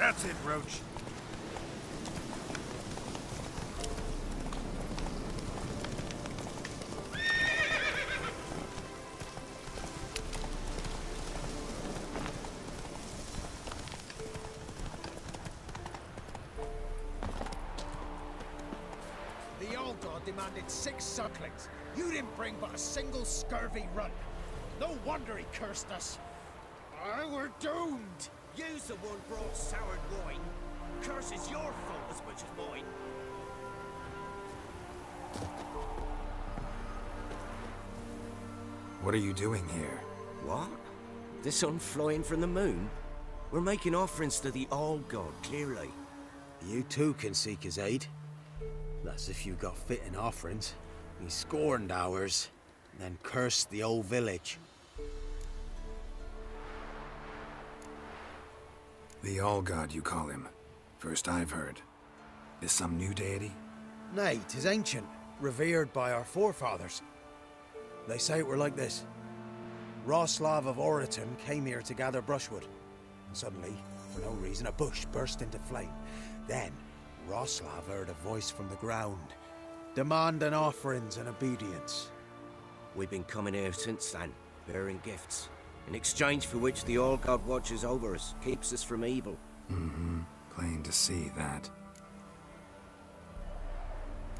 That's it, Roach. The old god demanded 6 sucklings. You didn't bring but a single scurvy run. No wonder he cursed us. We're doomed. You's the one brought soured wine. Curse is your fault as much as mine. What are you doing here? What? The sun flying from the moon? We're making offerings to the Old God, clearly. You too can seek his aid. That's if you got fitting offerings. He scorned ours, then cursed the old village. The All-God, you call him. First I've heard. Is some new deity? Nay, 'tis ancient, revered by our forefathers. They say it were like this. Roslav of Oriton came here to gather brushwood. And suddenly, for no reason, a bush burst into flame. Then, Roslav heard a voice from the ground, demanding offerings and obedience. We've been coming here since then, bearing gifts, in exchange for which the Old God watches over us, keeps us from evil. Mm-hmm. Plain to see that.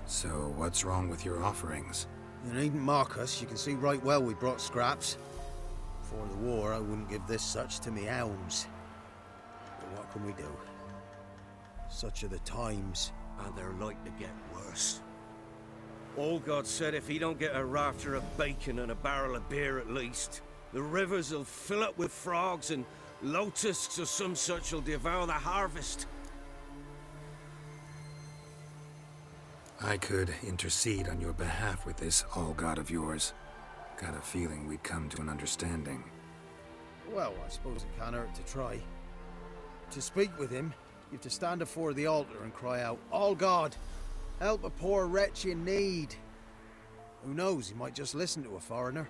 So, what's wrong with your offerings? You needn't mock us, you can see right well we brought scraps. Before the war, I wouldn't give this such to me elms. But what can we do? Such are the times. And they're like to get worse. Old God said if he don't get a rafter of bacon and a barrel of beer at least, the rivers will fill up with frogs and locusts or some such will devour the harvest. I could intercede on your behalf with this All-God of yours. Got a feeling we'd come to an understanding. Well, I suppose it can't hurt to try. To speak with him, you have to stand before the altar and cry out, "All God, help a poor wretch in need." Who knows, he might just listen to a foreigner.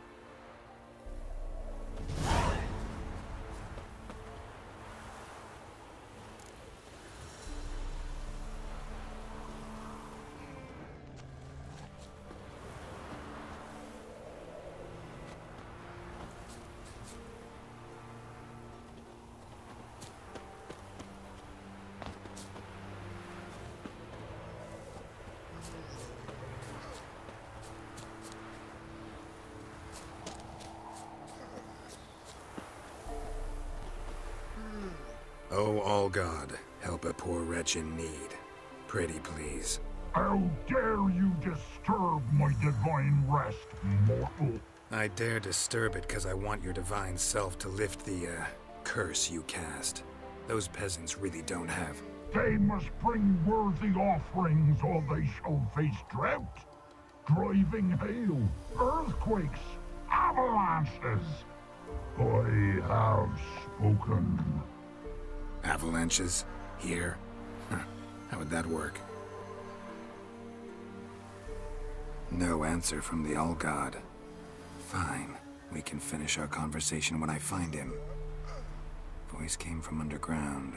Oh, All-God, help a poor wretch in need. Pretty please. How dare you disturb my divine rest, mortal? I dare disturb it because I want your divine self to lift the, curse you cast. Those peasants really don't have. They must bring worthy offerings or they shall face drought, driving hail, earthquakes, avalanches. I have spoken. Avalanches? Here? Huh. How would that work? No answer from the All-God. Fine. We can finish our conversation when I find him. Voice came from underground.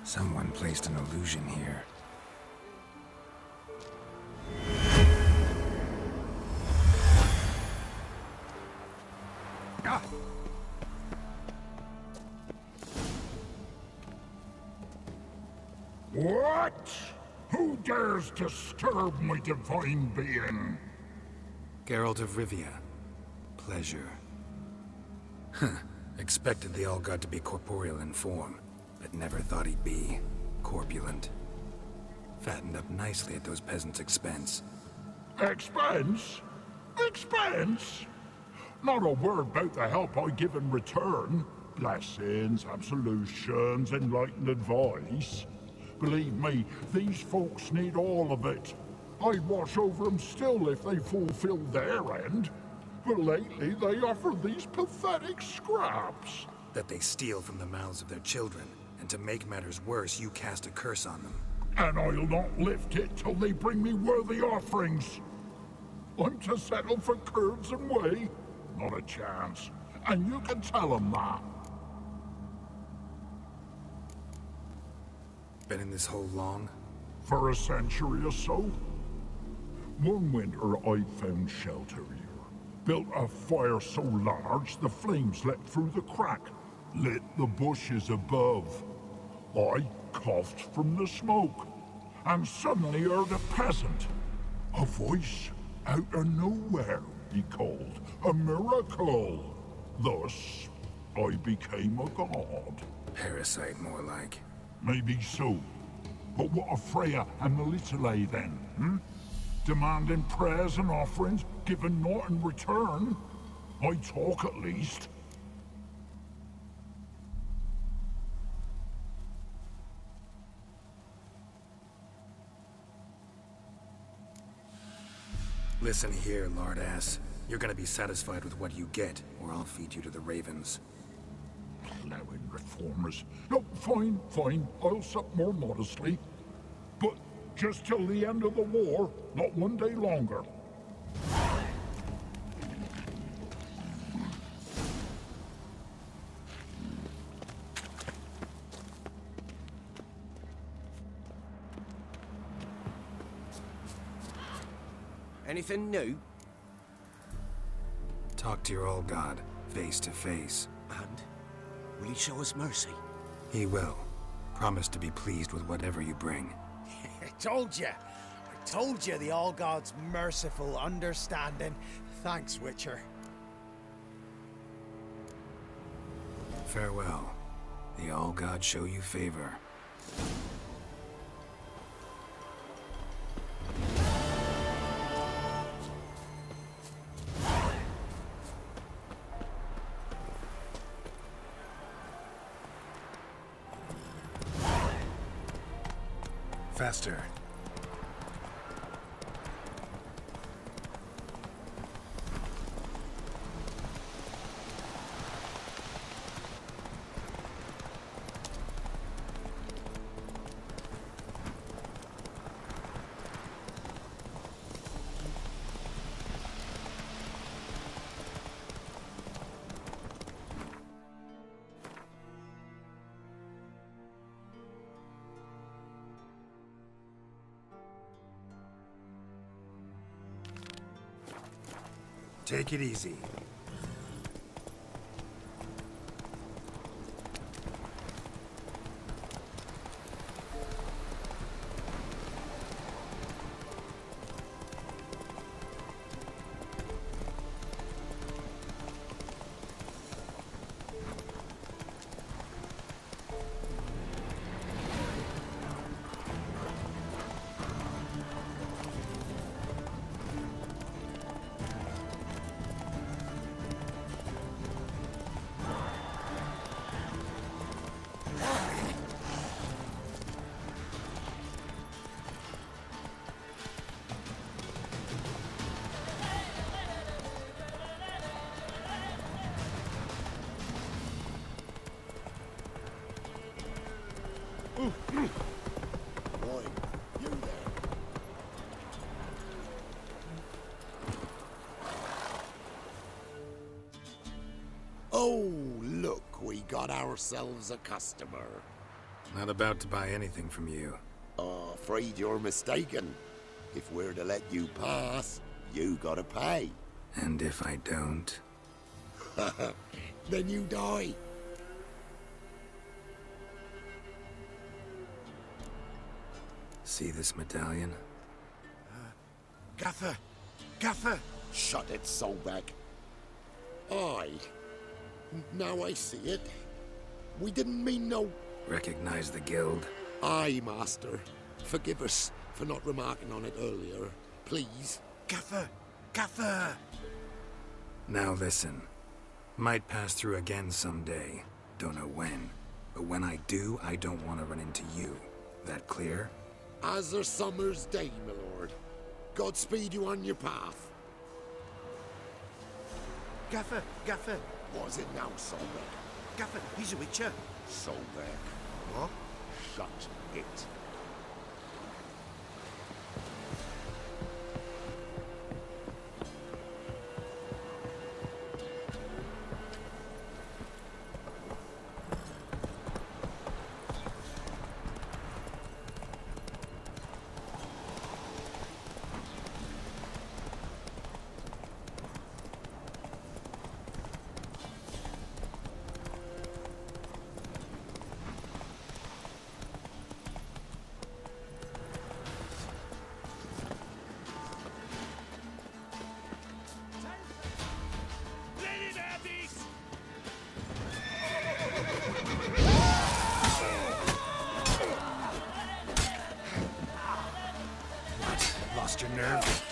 Someone placed an illusion here. Ah! What? Who dares disturb my divine being? Geralt of Rivia. Pleasure. Huh. Expected the All-God to be corporeal in form, but never thought he'd be corpulent. Fattened up nicely at those peasants' expense. Expense? Expense? Not a word about the help I give in return. Blessings, absolutions, enlightened advice. Believe me, these folks need all of it. I'd watch over them still if they fulfilled their end. But lately they offer these pathetic scraps. That they steal from the mouths of their children, and to make matters worse, you cast a curse on them. And I'll not lift it till they bring me worthy offerings. I'm to settle for curds and whey? Not a chance. And you can tell them that. Been in this hole long? For a century or so. One winter I found shelter here. Built a fire so large the flames leapt through the crack, lit the bushes above. I coughed from the smoke, and suddenly heard a peasant. A voice out of nowhere, he called. A miracle. Thus, I became a god. Parasite, more like. Maybe so. But what of Freya and Melitele then, hmm? Demanding prayers and offerings, giving naught in return? I talk at least. Listen here, Lardass. You're gonna be satisfied with what you get, or I'll feed you to the ravens. Plowing reformers. No, fine, fine. I'll sup more modestly. But just till the end of the war, not one day longer. Anything new? Talk to your old god, face to face. And will he show us mercy? He will. Promise to be pleased with whatever you bring. I told you. I told you the All-God's merciful, understanding. Thanks, Witcher. Farewell. The All-God show you favor. Faster. Take it easy. Boy, you there. Oh, look, we got ourselves a customer. Not about to buy anything from you. Oh, afraid you're mistaken. If we're to let you pass, you gotta pay. And if I don't? Then you die. See this medallion? Gaffer! Gaffer! Shut it, Solbeck. Aye. Now I see it. We didn't mean no... Recognize the guild? Aye, Master. Forgive us for not remarking on it earlier, please. Gaffer! Gaffer! Now listen. Might pass through again someday. Don't know when. But when I do, I don't want to run into you. That clear? As a summer's day, my lord. Godspeed you on your path. Gaffer! Gaffer! Was it now, Solbeck? Gaffer, he's a witcher. Solbeck. What? Shut it. Lost your nerve?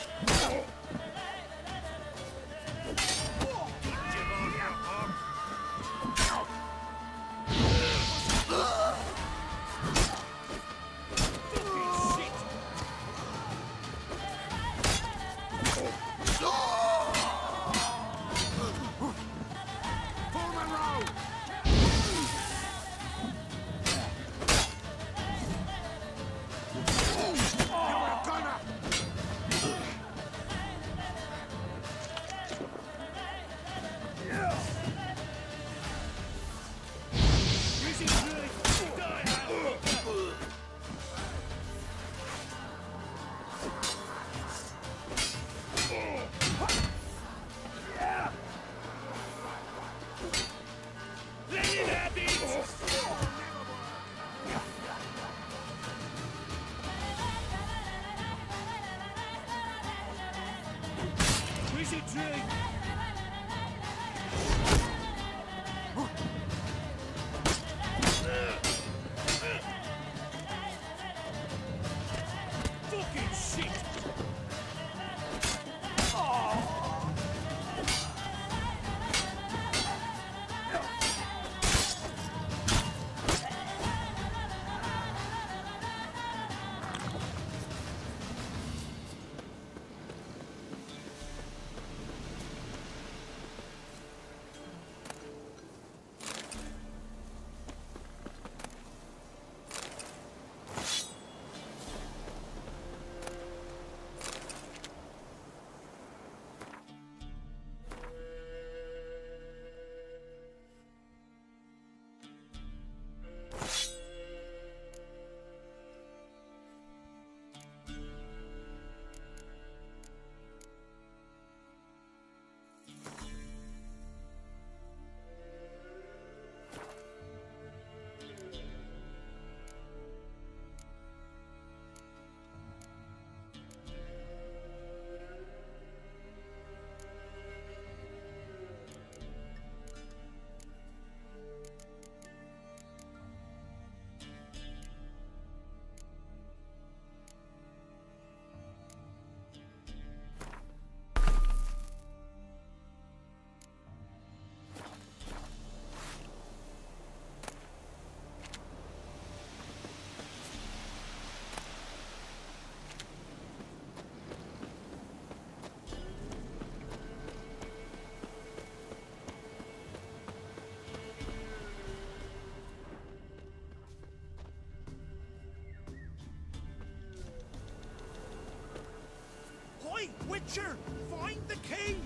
Oi, Witcher! Find the key!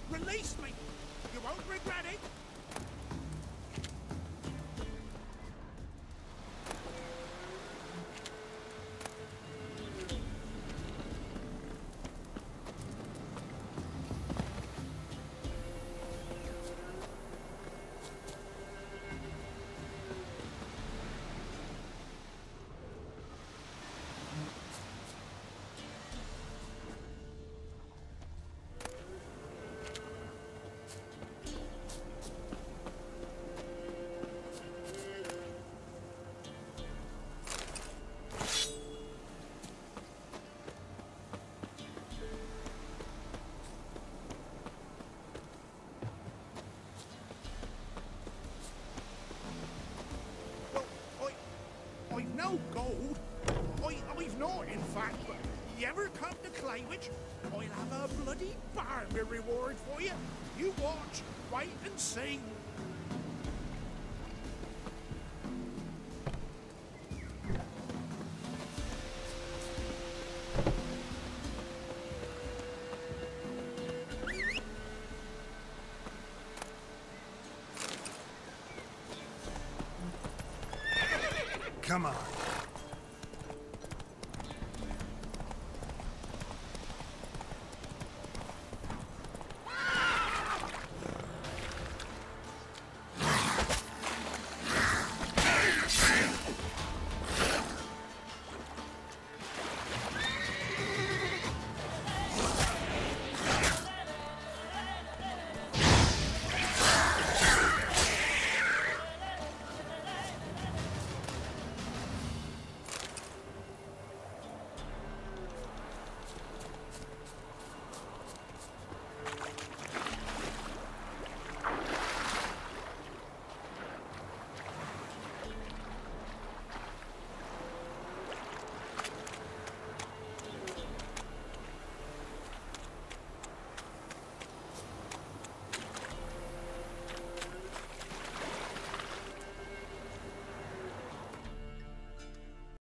Release me! You won't regret it! I've not, in fact, but you ever come to Claywich, I'll have a bloody bargain reward for you. You watch, wait and see.